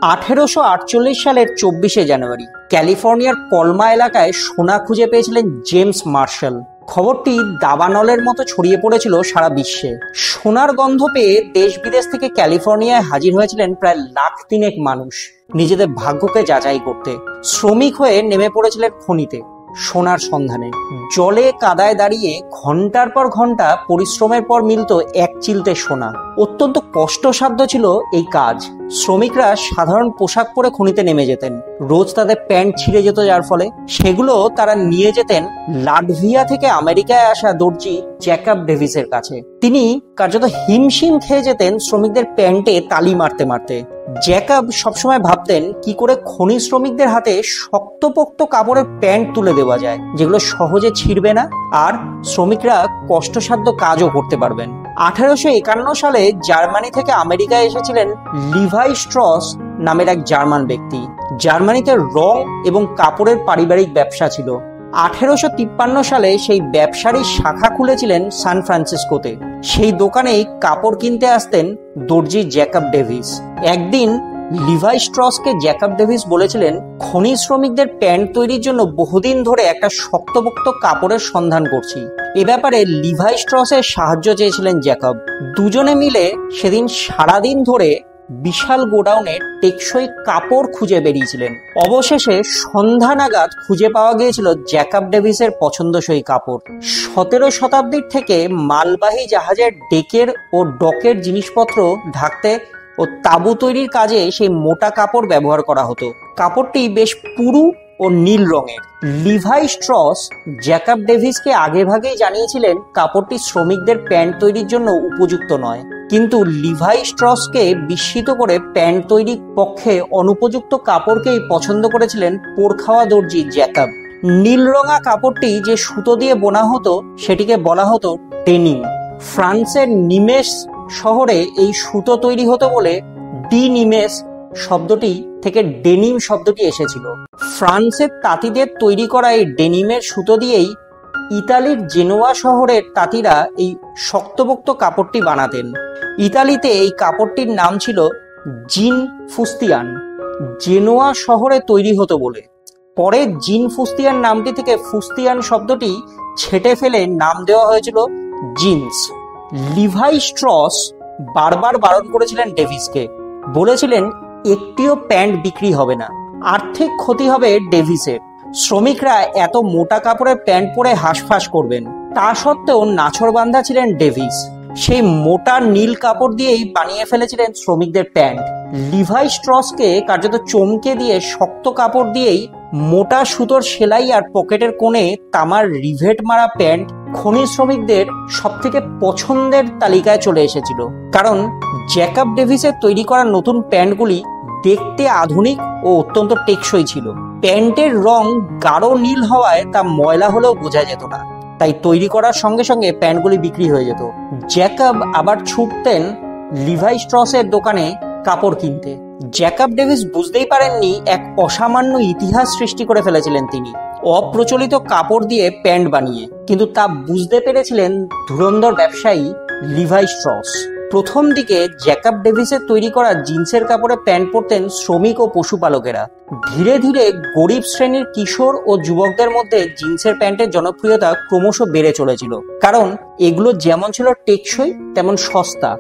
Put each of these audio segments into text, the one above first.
1848 সালের 24শে জানুয়ারি ক্যালিফোর্নিয়ার কলমা এলাকায় সোনা খুঁজে পেয়েছিলেন জেমস মার্শাল। খবরটি দাবানলের মতো ছড়িয়ে পড়েছিল সারা বিশ্বে। সোনার গন্ধ পেয়ে দেশ বিদেশ থেকে ক্যালিফোর্নিয়ায় হাজির হয়েছিলেন প্রায় 1,03,000 মানুষ নিজেদের ভাগ্যকে যাচাই করতে। শ্রমিক হয়ে নেমে পড়েছিলেন খনিতে সোনার সন্ধানে। জলে কাদায় দাঁড়িয়ে ঘন্টার পর ঘন্টা পরিশ্রমের পর মিলত এক চিলতে সোনা। অত্যন্ত কষ্টসাধ্য ছিল এই কাজ। শ্রমিকরা সাধারণ পোশাক পরে খনিতে নেমে যেতেন। রোজ তাদের প্যান্ট ছিঁড়ে যেত, যার ফলে সেগুলো তারা নিয়ে যেতেন লাটভিয়া থেকে আমেরিকায় আসা দর্জি জ্যাকব ডেভিসের কাছে। তিনি কার্যত হিমশিম খেয়ে যেতেন শ্রমিকদের প্যান্টে তালি মারতে মারতে। জ্যাকব সবসময় ভাবতেন কি করে খনি শ্রমিকদের হাতে শক্তপোক্ত কাপড়ের প্যান্ট তুলে দেওয়া যায়, যেগুলো সহজে ছিঁড়বে না আর শ্রমিকরা কষ্টসাধ্য কাজও করতে পারবেন। 1851 সালে জার্মানি থেকে আমেরিকায় এসেছিলেন লিভাই স্ট্রস নামের এক জার্মান ব্যক্তি। জার্মানিতে রং এবং কাপড়ের পারিবারিক ব্যবসা ছিল। 1853 সালে সেই ব্যবসারই শাখা খুলেছিলেন সান ফ্রান্সিসকোতে। সেই দোকানেই কাপড় কিনতে আসতেন দর্জি জ্যাকব ডেভিস। একদিন লিভাই স্ট্রসকে জ্যাকব ডেভিস বলেছিলেন, খনি শ্রমিকদের প্যান্ট তৈরির জন্য বহুদিন ধরে একটা শক্তপোক্ত কাপড়ের সন্ধান করছি। এ ব্যাপারে লিভাই স্ট্রসের সাহায্য চেয়েছিলেন জ্যাকব। দুজনে মিলে সেদিন সারাদিন ধরে বিশাল গোডাউনে টেকসই কাপড় খুঁজে বেরিয়েছিলেন। অবশেষে সন্ধ্যা নাগাদ খুঁজে পাওয়া গিয়েছিল জ্যাকব ডেভিসের পছন্দসই কাপড়। 17 শতাব্দীর থেকে মালবাহী জাহাজের ডেকের ও ডকের জিনিসপত্র ঢাকতে ও তাঁবু তৈরির কাজে সেই মোটা কাপড় ব্যবহার করা হতো। কাপড়টি বেশ পুরু ও নীল রঙের। লিভাই স্ট্রস জ্যাকব ডেভিসকে আগেভাগেই জানিয়েছিলেন কাপড়টি শ্রমিকদের প্যান্ট তৈরির জন্য উপযুক্ত নয়, কিন্তু লিভাই স্ট্রসকে বিস্মিত করে প্যান্ট তৈরির পক্ষে অনুপযুক্ত কাপড়কেই পছন্দ করেছিলেন পোড়খাওয়া দর্জি জ্যাকব। নীল রঙা কাপড়টি যে সুতো দিয়ে বোনা হতো সেটিকে বলা হতো ডেনিম। ফ্রান্সের নিমেস শহরে এই সুতো তৈরি হতো বলে ডি নিমেস শব্দটি থেকে ডেনিম শব্দটি এসেছিল। ফ্রান্সের তাঁতিদের তৈরি করা এই ডেনিমের সুতো দিয়েই ইতালির জেনোয়া শহরের তাঁতিরা এই শক্তপোক্ত কাপড়টি বানাতেন। ইতালিতে এই কাপড়টির নাম ছিল জিন ফুস্তিয়ান, জেনোয়া শহরে তৈরি হতো বলে। পরে জিন ফুস্তিয়ান নামটি থেকে ফুস্তিয়ান শব্দটি ছেঁটে ফেলে নাম দেওয়া হয়েছিল জিন্স। লিভাই স্ট্রস বারবার বারণ করেছিলেন ডেভিসকে, বলেছিলেন একটিও প্যান্ট বিক্রি হবে না, আর্থিক ক্ষতি হবে ডেভিসের। শ্রমিকরা এত মোটা কাপড়ের প্যান্ট পরে হাঁসফাঁস করবেন। তা সত্ত্বেও নাছোড়বান্ধা ছিলেন ডেভিস। সেই মোটা নীল কাপড় দিয়েই বানিয়ে ফেলেছিলেন শ্রমিকদের প্যান্ট। লিভাই স্ট্রসকে কার্যত চমকে দিয়ে শক্ত কাপড় দিয়েই মোটা সুতোর সেলাই আর পকেটের কোণে তামার রিভেট মারা প্যান্ট খনি শ্রমিকদের সবথেকে পছন্দের তালিকায় চলে এসেছিল। কারণ জ্যাকব ডেভিসের তৈরি করা নতুন প্যান্টগুলি দেখতে আধুনিক ও অত্যন্ত টেকসই ছিল। প্যান্টের রং গাঢ় নীল হওয়ায় তা ময়লা হলেও বোঝা যেত না, তাই তৈরি করার সঙ্গে সঙ্গে প্যান্টগুলি বিক্রি হয়ে যেত। জ্যাকব আবার ছুটতেন লিভাই স্ট্রসের দোকানে কাপড় কিনতে। জ্যাকব ডেভিস বুঝতেই পারেননি এক অসামান্য ইতিহাস সৃষ্টি করে ফেলেছিলেন তিনি, অপ্রচলিত কাপড় দিয়ে প্যান্ট বানিয়ে। কিন্তু তা বুঝতে পেরেছিলেন ধুরন্ধর ব্যবসায়ী লিভাই স্ট্রস। প্রথম দিকে জ্যাকব ডেভিসের তৈরি করা জিন্সের কাপড়ে প্যান্ট পরতেন শ্রমিক ও পশুপালকেরা। ধীরে ধীরে গরিব শ্রেণীর কিশোর ও যুবকদের মধ্যে জিন্সের প্যান্টের জনপ্রিয়তা ক্রমশ বেড়ে চলেছিল, কারণ এগুলো যেমন ছিল টেকসই তেমন সস্তা।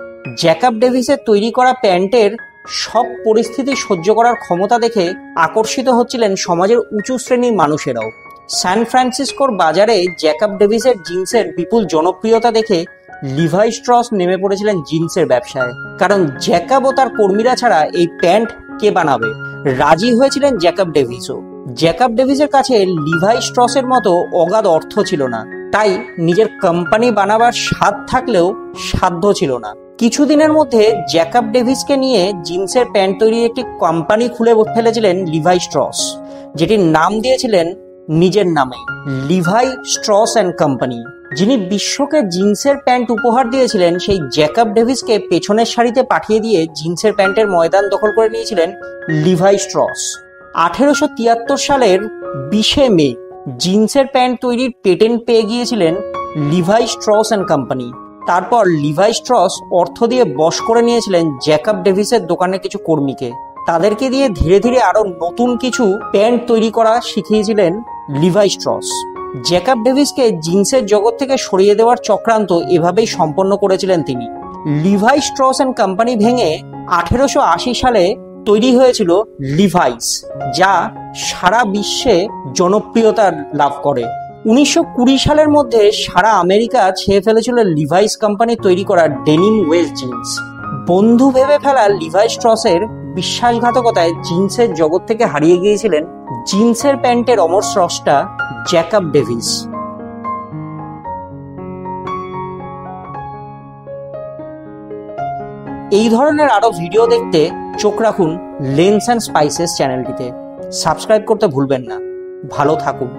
জ্যাকব ডেভিসের তৈরি করা প্যান্টের সব পরিস্থিতি সহ্য করার ক্ষমতা দেখে আকর্ষিত হচ্ছিলেন সমাজের উঁচু শ্রেণীর মানুষেরাও। সান ফ্রান্সিসকোর বাজারে জ্যাকব ডেভিসের জিন্সের বিপুল জনপ্রিয়তা দেখে লিভাই স্ট্রস নেমে পড়েছিলেন জিন্সের ব্যবসায়। কারণ জ্যাকব ও তার কর্মীরা ছাড়া এই প্যান্ট কে বানাবে? রাজি হয়েছিলেন জ্যাকব ডেভিসও। জ্যাকব ডেভিসের কাছে লিভাই স্ট্রসের মতো অগাধ অর্থ ছিল না, তাই নিজের কোম্পানি বানাবার স্বাদ থাকলেও সাধ্য ছিল না। কিছুদিনের মধ্যে জ্যাকব ডেভিসকে নিয়ে জিন্সের প্যান্ট তৈরির একটি কোম্পানি খুলে ফেলেছিলেন লিভাই স্ট্রস, যেটির নাম দিয়েছিলেন নিজের নামে, লিভাই স্ট্রস অ্যান্ড কোম্পানি। যিনি বিশ্বকে জিন্সের প্যান্ট উপহার দিয়েছিলেন সেই জ্যাকব ডেভিসকে পেছনের সারিতে পাঠিয়ে দিয়ে জিন্সের প্যান্টের ময়দান দখল করে নিয়েছিলেন লিভাই স্ট্রস। 1873 সালের 20শে মে জিন্সের প্যান্ট তৈরির পেটেন্ট পেয়ে গিয়েছিলেন লিভাই স্ট্রস অ্যান্ড কোম্পানি। তারপর লিভাই স্ট্রস অর্থ দিয়ে বশ করে নিয়েছিলেন জ্যাকব ডেভিসের দোকানের কিছু কর্মীকে। তাদেরকে দিয়ে ধীরে ধীরে আরো নতুন কিছু প্যান্ট তৈরি করা শিখিয়েছিলেন লিভাই স্ট্রস। জ্যাকব ডেভিসকে জিন্সের জগৎ থেকে সরিয়ে দেওয়ার চক্রান্ত এভাবেই সম্পন্ন করেছিলেন তিনি। লিভাই স্ট্রস অ্যান্ড কোম্পানি ভেঙে 1880 সালে তৈরি হয়েছিল লিভাইস, যা সারা বিশ্বে জনপ্রিয়তা লাভ করে। 1920 সালের মধ্যে সারা আমেরিকা ছেয়ে ফেলেছিল লিভাইস কোম্পানি তৈরি করা ডেনিম ওয়েস্ট জিন্স। বন্ধু ভেবে ফেলা লিভাই স্ট্রসের বিশ্বাসঘাতকতায় জিন্সের জগৎ থেকে হারিয়ে গিয়েছিলেন জিন্সের প্যান্টের অমর স্রষ্টা জ্যাকব ডেভিস। এই ধরনের আরো ভিডিও দেখতে চোখ রাখুন লেন্স অ্যান্ড স্পাইসেস চ্যানেলটিতে। সাবস্ক্রাইব করতে ভুলবেন না। ভালো থাকুন।